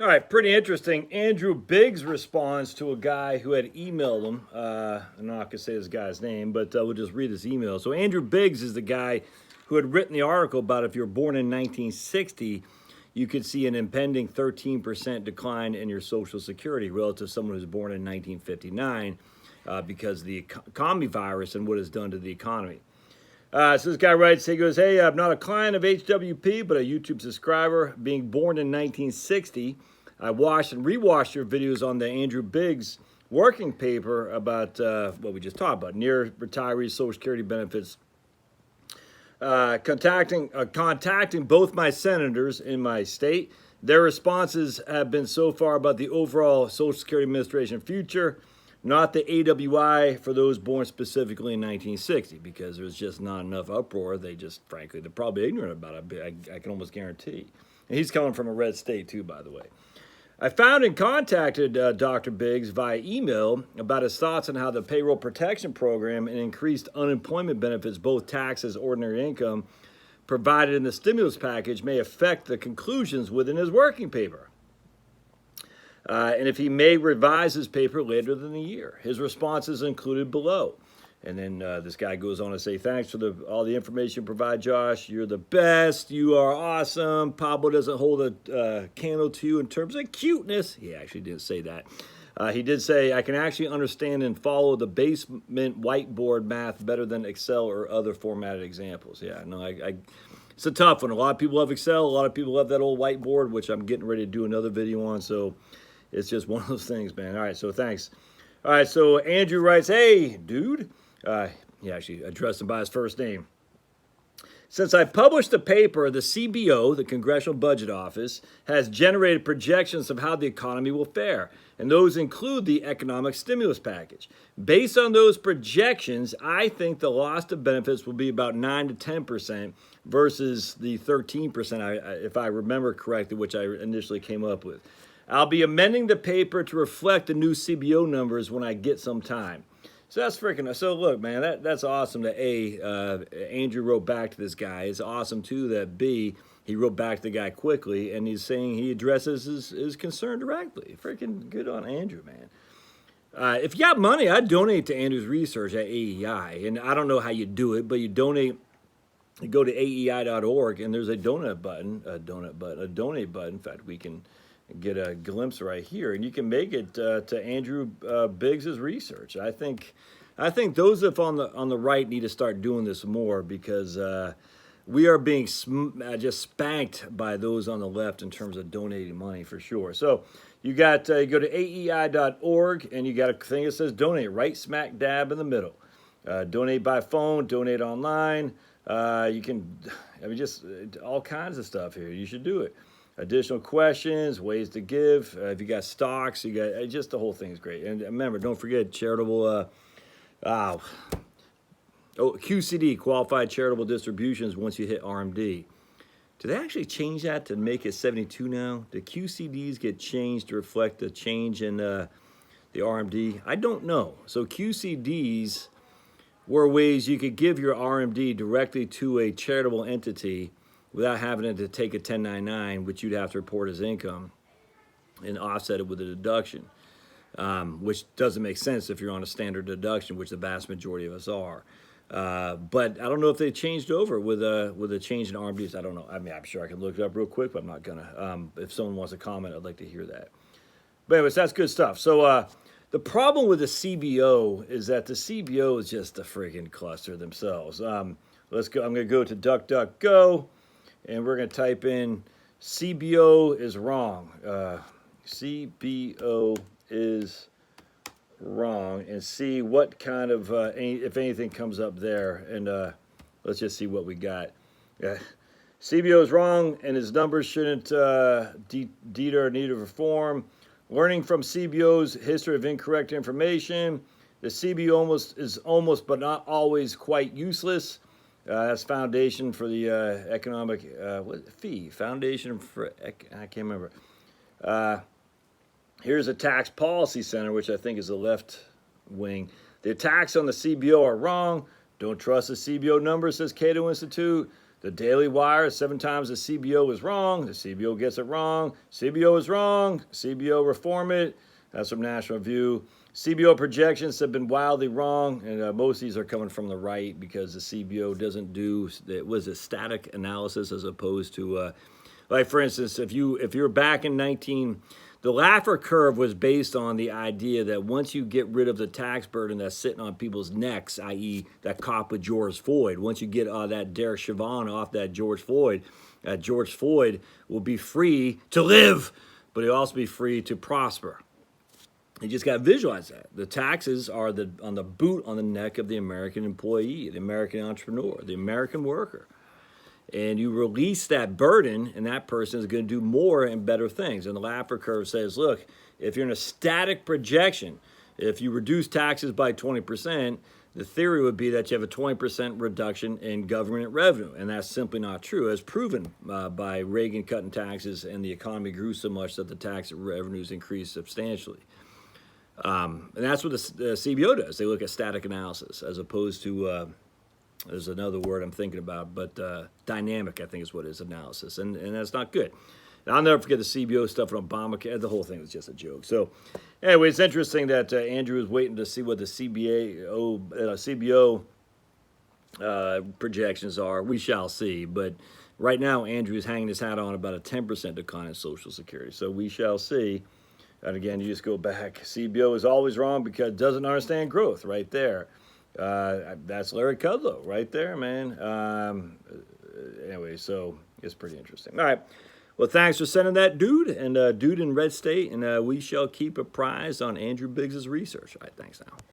All right, pretty interesting. Andrew Biggs responds to a guy who had emailed him. I'm not going to say this guy's name, but we'll just read his email. So, Andrew Biggs is the guy who had written the article about if you were born in 1960, you could see an impending 13% decline in your Social Security relative to someone who's born in 1959 because of the economy virus and what it's done to the economy. So this guy writes, he goes, hey, I'm not a client of HWP, but a YouTube subscriber. Being born in 1960, I watched and rewatched your videos on the Andrew Biggs working paper about what we just talked about, near retirees' Social Security benefits. Contacting both my senators in my state. Their responses have been so far about the overall Social Security Administration future, not the AWI for those born specifically in 1960, because there's just not enough uproar. They just, frankly, they're probably ignorant about it. I can almost guarantee. And he's coming from a red state, too, by the way. I found and contacted Dr. Biggs via email about his thoughts on how the payroll protection program and increased unemployment benefits, both tax as ordinary income, provided in the stimulus package may affect the conclusions within his working paper. And if he may revise his paper later in the year. His responses included below. And then this guy goes on to say, thanks for all the information you provide, Josh. You're the best. You are awesome. Pablo doesn't hold a candle to you in terms of cuteness. He actually didn't say that. He did say, I can actually understand and follow the basement whiteboard math better than Excel or other formatted examples. Yeah, no, it's a tough one. A lot of people love Excel. A lot of people love that old whiteboard, which I'm getting ready to do another video on. So it's just one of those things, man. All right, so thanks. All right, so Andrew writes, hey, dude. He actually addressed him by his first name. Since I published the paper, the CBO, the Congressional Budget Office, has generated projections of how the economy will fare, and those include the economic stimulus package. Based on those projections, I think the loss of benefits will be about 9 to 10% versus the 13%, if I remember correctly, which I initially came up with. I'll be amending the paper to reflect the new CBO numbers when I get some time. So that's freaking. So look, man, that's awesome. That Andrew wrote back to this guy. It's awesome too that B, he wrote back to the guy quickly, and he's saying he addresses his concern directly. Freaking good on Andrew, man. If you got money, I'd donate to Andrew's research at AEI, and I don't know how you do it, but you donate. You go to aei.org, and there's a donate button. In fact, we can get a glimpse right here, and you can make it to Andrew Biggs's research. I think those on the right need to start doing this more, because we are being just spanked by those on the left in terms of donating money, for sure. So you got you go to aei.org, and you got a thing that says donate right smack dab in the middle. Donate by phone, donate online. You can, just all kinds of stuff here. You should do it. Additional questions, ways to give. If you got stocks, you got just the whole thing is great. And remember, don't forget charitable. QCD, qualified charitable distributions. Once you hit RMD, did they actually change that to make it 72 now? Did QCDs get changed to reflect the change in the RMD? I don't know. So QCDs were ways you could give your RMD directly to a charitable entity without having to take a 1099, which you'd have to report as income and offset it with a deduction, which doesn't make sense if you're on a standard deduction, which the vast majority of us are. But I don't know if they changed over with a change in RMDs. I don't know. I mean, I'm sure I can look it up real quick, but I'm not gonna. If someone wants to comment, I'd like to hear that. But anyways, that's good stuff. So the problem with the CBO is that the CBO is just a freaking cluster themselves. Let's go. I'm gonna go to DuckDuckGo. And we're going to type in CBO is wrong. CBO is wrong, and see what kind of, if anything comes up there. And let's just see what we got. CBO is wrong, and his numbers shouldn't deter or need of reform. Learning from CBO's history of incorrect information. The CBO is almost but not always quite useless. That's Foundation for the Economic Foundation for I can't remember. Here's a Tax Policy Center, which I think is the left wing. The attacks on the CBO are wrong. Don't trust the CBO numbers, says Cato Institute. The Daily Wire, 7 times the CBO is wrong. The CBO gets it wrong. CBO is wrong. CBO reform it. That's from National Review. CBO projections have been wildly wrong, and most of these are coming from the right because the CBO doesn't do, it was a static analysis as opposed to, like for instance, if you're back in the Laffer curve was based on the idea that once you get rid of the tax burden that's sitting on people's necks, i.e. that cop with George Floyd, once you get that Derek Chauvin off that George Floyd will be free to live, but he'll also be free to prosper. You just got to visualize that. The taxes are on the boot on the neck of the American employee, the American entrepreneur, the American worker. And you release that burden, and that person is going to do more and better things. And the Laffer curve says, look, if you're in a static projection, if you reduce taxes by 20%, the theory would be that you have a 20% reduction in government revenue. And that's simply not true, as proven by Reagan cutting taxes, and the economy grew so much that the tax revenues increased substantially. And that's what the CBO does. They look at static analysis as opposed to... there's another word I'm thinking about, but dynamic, I think is what it is, analysis. And that's not good. And I'll never forget the CBO stuff on Obamacare. The whole thing was just a joke. So anyway, it's interesting that Andrew is waiting to see what the CBO projections are. We shall see. But right now, Andrew is hanging his hat on about a 10% decline in Social Security. So we shall see. And again, you just go back. CBO is always wrong because it doesn't understand growth right there. That's Larry Kudlow right there, man. Anyway, so it's pretty interesting. All right. Well, thanks for sending that, dude, and dude in Red State, and we shall keep apprised on Andrew Biggs's research. All right, thanks now.